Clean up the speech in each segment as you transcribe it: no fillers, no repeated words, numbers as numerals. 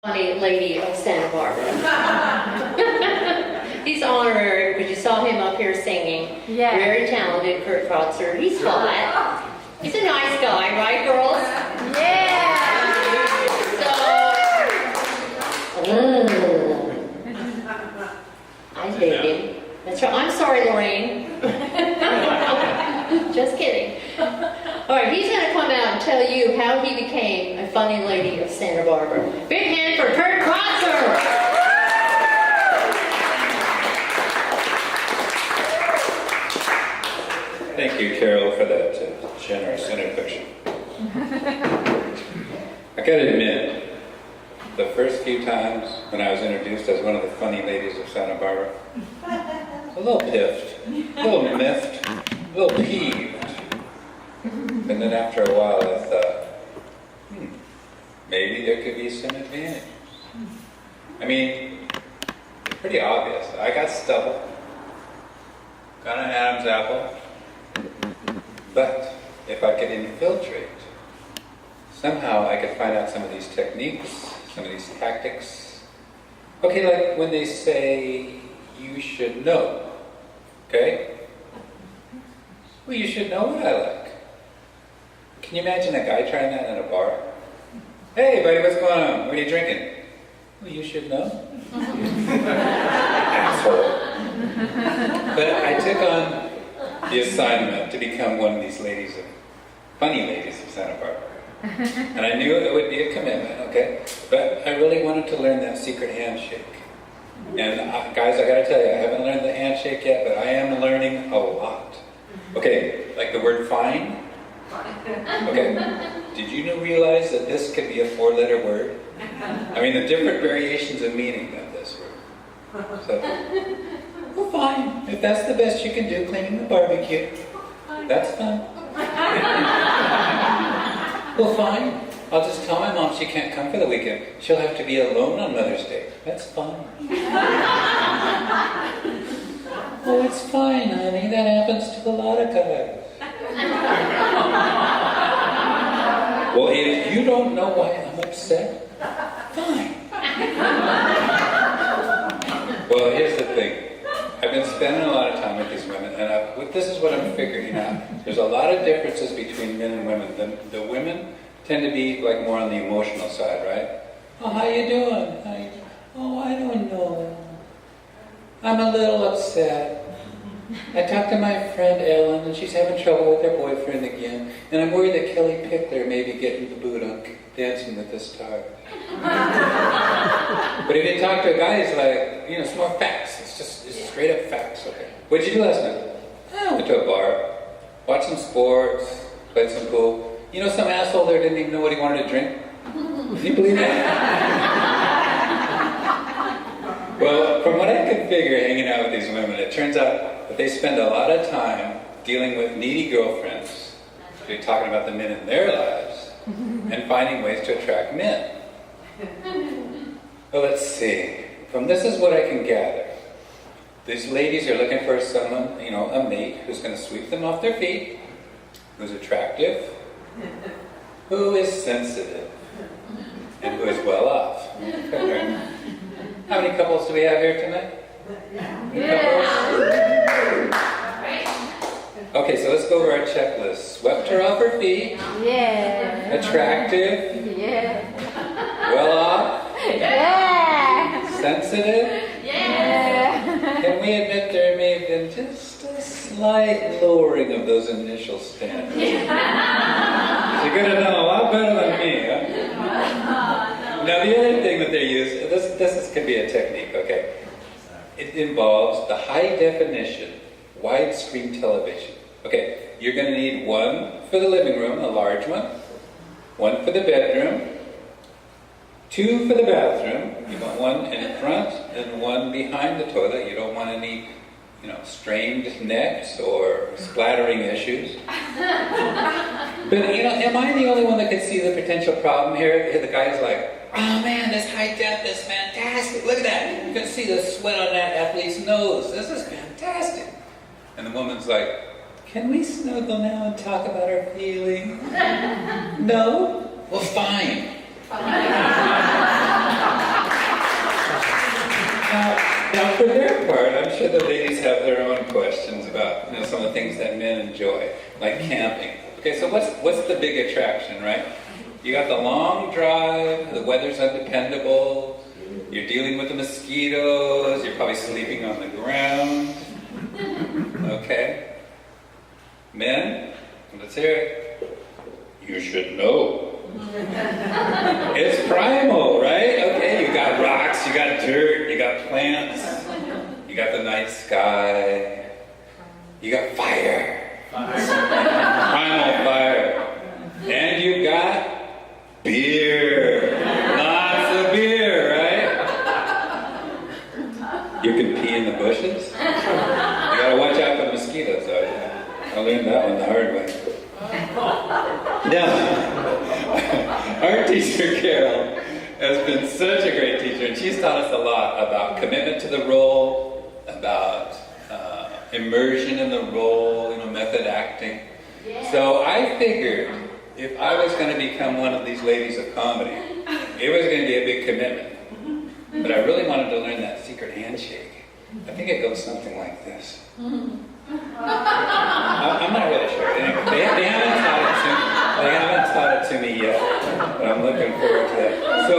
Funny lady of Santa Barbara. He's honorary because you saw him up here singing. Yeah. Very talented, Curt Crotzer. He's hot. He's a nice guy, right, girls? Yeah. I hate him. That's right. I'm sorry, Lorraine. Just kidding. All right, he's going to come out and tell you how he became a funny lady of Santa Barbara. Big hand for Curt Crotzer. Thank you, Carol, for that generous introduction. I gotta admit, the first few times when I was introduced as one of the funny ladies of Santa Barbara, a little piffed, a little miffed, a little peeved. And then after a while I thought, maybe there could be some advantages. I mean, it's pretty obvious. I got stubble, got an Adam's apple, but if I could infiltrate, somehow I could find out some of these techniques, some of these tactics. Okay, like when they say, you should know, okay? Well, you should know what I like. Can you imagine a guy trying that in a bar? Hey, buddy, what's going on? What are you drinking? Well, you should know. Asshole. But I took on the assignment to become one of these ladies of, funny ladies of Santa Barbara. And I knew it would be a commitment, okay? But I really wanted to learn that secret handshake. And guys, I gotta tell you, I haven't learned the handshake yet, but I am learning a lot. Okay, like the word fine. Okay, did you realize that this could be a 4-letter word? I mean, the different variations of meaning of this word. So, well, fine. If that's the best you can do, cleaning the barbecue, that's fine. Well, fine. I'll just tell my mom she can't come for the weekend. She'll have to be alone on Mother's Day. That's fine. Oh, it's fine, honey. That happens to a lot of guys. Well, if you don't know why I'm upset, fine. Well, here's the thing. I've been spending a lot of time with these women, and this is what I'm figuring out. There's a lot of differences between men and women. The women tend to be like more on the emotional side, right? Oh, how you doing? Oh, I don't know. I'm a little upset. I talked to my friend Ellen, and she's having trouble with her boyfriend again, and I'm worried that Kelly Pickler may be getting the boot on Dancing with the Stars. But if you talk to a guy, it's like, it's more facts. It's straight up facts. Okay. What did you do last night? I went to a bar, watched some sports, played some pool. Some asshole there didn't even know what he wanted to drink. Can you believe that? Well, from what I could figure hanging out with these women, it turns out that they spend a lot of time dealing with needy girlfriends, actually talking about the men in their lives, and finding ways to attract men. Well, let's see. From this is what I can gather. These ladies are looking for someone, a mate who's going to sweep them off their feet, who's attractive, who is sensitive, and who is well off. How many couples do we have here tonight? Yeah. Okay, so let's go over our checklist. Swept her off her feet. Yeah. Attractive. Yeah. Well off. Yeah. Sensitive. Yeah. Can we admit there may have been just a slight lowering of those initial standards? You could have done a lot better than me, huh? Now the other thing that they use, this could be a technique, okay? It involves the high definition, widescreen television. Okay, you're going to need one for the living room, a large one for the bedroom, 2 for the bathroom. You want one in front and one behind the toilet. You don't want any, strained necks or splattering issues. But, am I the only one that could see the potential problem here? The guy's like, oh man, this high def is fantastic. Look at that. You can see the sweat on that athlete's nose. This is fantastic. And the woman's like, can we snuggle now and talk about our feelings? No? Well, fine. Now, for their part, I'm sure the ladies have their own questions about some of the things that men enjoy, like camping. Okay, so what's the big attraction, right? You got the long drive, the weather's undependable, you're dealing with the mosquitoes, you're probably sleeping on the ground. Okay? Men, let's hear it. You should know. It's primal, right? Okay, you got rocks, you got dirt, you got plants, you got the night sky, you got fire. Primal fire. And you got beer. Lots of beer, right? You can pee in the bushes. You gotta watch out for the mosquitoes, though. I learned that one the hard way. Now, our teacher, Carol, has been such a great teacher, and she's taught us a lot about commitment to the role, about immersion in the role, method acting. Yeah. So I figured if I was going to become one of these ladies of comedy, it was going to be a big commitment. But I really wanted to learn that secret handshake. I think it goes something like this. I'm not really sure. Anyway, they haven't taught it to me yet, but I'm looking forward to that. So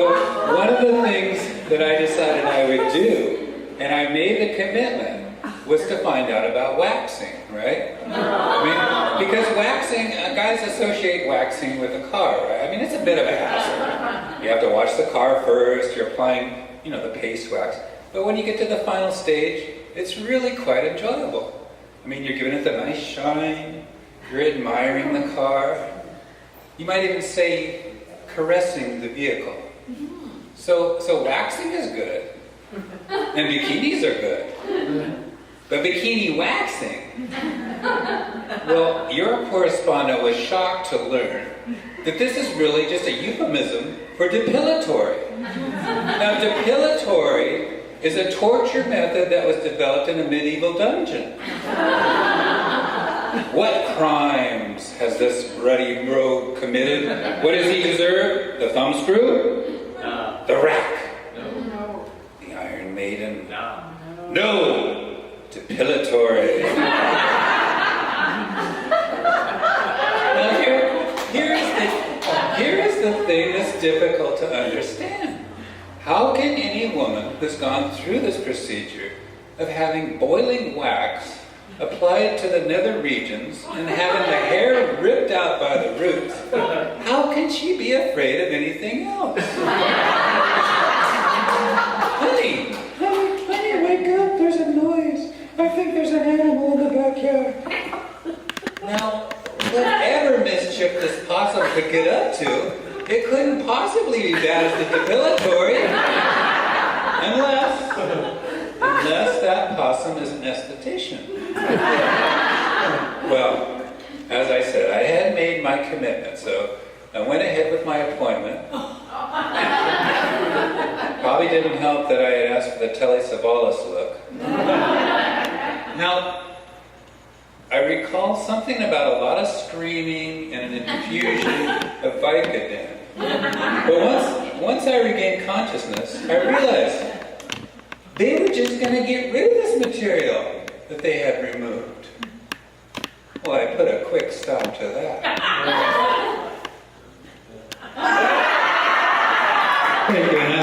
one of the things that I decided I would do, and I made the commitment, was to find out about waxing, right? I mean, because waxing, guys associate waxing with a car, right? I mean, it's a bit of a hassle. You have to wash the car first, you're applying, the paste wax. But when you get to the final stage, it's really quite enjoyable. I mean, you're giving it the nice shine, you're admiring the car. You might even say caressing the vehicle. So waxing is good, and bikinis are good. But bikini waxing, well, your correspondent was shocked to learn that this is really just a euphemism for depilatory. Now, depilatory is a torture method that was developed in a medieval dungeon. What crimes has this ruddy rogue committed? What does he deserve? The thumbscrew? No. The rack? No. The Iron Maiden? No. No! Depilatory. Now here is the thing that's difficult to understand. How can any woman who's gone through this procedure of having boiling wax applied to the nether regions and having the hair ripped out by the roots, how can she be afraid of anything else? Honey, wake up, there's a noise. I think there's an animal in the backyard. Now, whatever mischief this possum could get up to, it couldn't possibly be bad as the depilatory. Unless that possum is an esthetician. Well, as I said, I had made my commitment, so I went ahead with my appointment. Probably didn't help that I had asked for the Telly Savalas look. Now, I recall something about a lot of screaming and an infusion of Vicodin. But once I regained consciousness, I realized they were just going to get rid of this material that they had removed. Well, I put a quick stop to that. Thank you.